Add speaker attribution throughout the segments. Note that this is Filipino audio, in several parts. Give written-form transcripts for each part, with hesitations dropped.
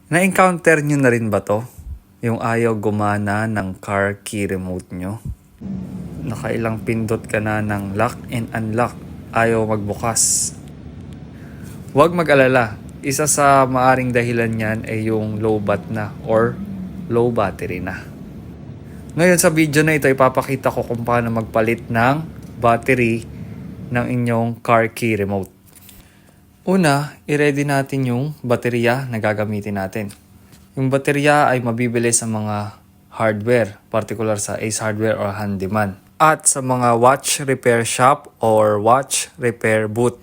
Speaker 1: Na-encounter nyo na rin ba to? Yung ayaw gumana ng car key remote nyo? Nakailang pindot ka na ng lock and unlock, ayaw magbukas. Huwag mag-alala, isa sa maaring dahilan niyan ay yung low bat na or low battery na. Ngayon sa video na ito, ipapakita ko kung paano magpalit ng battery ng inyong car key remote. Una, i-ready natin yung baterya na gagamitin natin. Yung baterya ay mabibili sa mga hardware, particular sa Ace Hardware or Handyman. At sa mga watch repair shop or watch repair booth.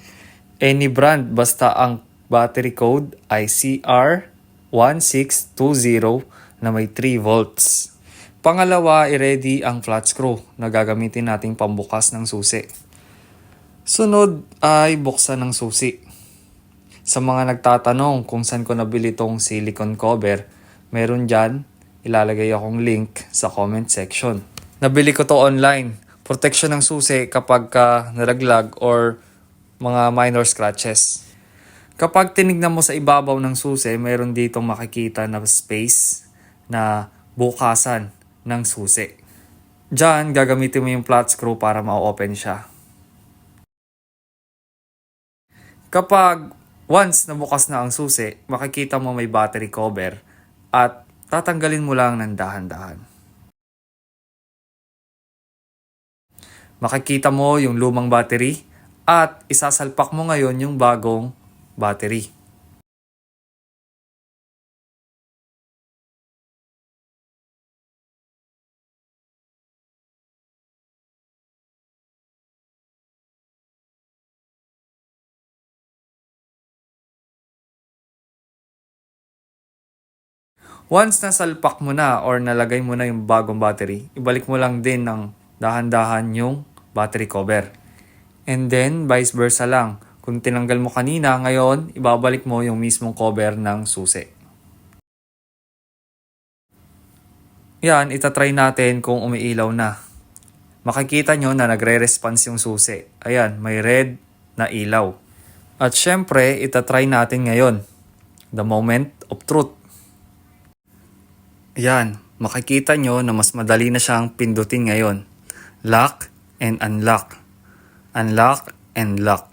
Speaker 1: Any brand, basta ang battery code ay CR1620 na may 3 volts. Pangalawa, i-ready ang flat screw na gagamitin nating pambukas ng susi. Sunod ay buksan ng susi. Sa mga nagtatanong kung saan ko nabili tong silicone cover, meron dyan, ilalagay akong link sa comment section. Nabili ko to online. Protection ng susi kapag naraglag or mga minor scratches. Kapag tinignan mo sa ibabaw ng susi, meron ditong makikita na space na bukasan ng susi. Diyan, gagamitin mo yung flat screw para ma-open siya. Kapag once nabukas na ang susi, makikita mo may battery cover at tatanggalin mo lang ng dahan-dahan. Makikita mo yung lumang battery at isasalpak mo ngayon yung bagong battery. Once nasalpak mo na or nalagay mo na yung bagong battery, ibalik mo lang din ng dahan-dahan yung battery cover. And then, vice versa lang. Kung tinanggal mo kanina, ngayon, ibabalik mo yung mismong cover ng susi. Yan, itatry natin kung umiilaw na. Makikita nyo na nagre-response yung susi. Ayan, may red na ilaw. At syempre, itatry natin ngayon. The moment of truth. Yan, makikita nyo na mas madali na siyang pindutin ngayon. Lock and unlock. Unlock and lock.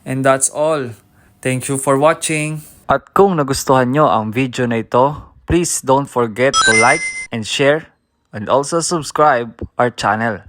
Speaker 1: And that's all. Thank you for watching. At kung nagustuhan nyo ang video na ito, please don't forget to like and share and also subscribe our channel.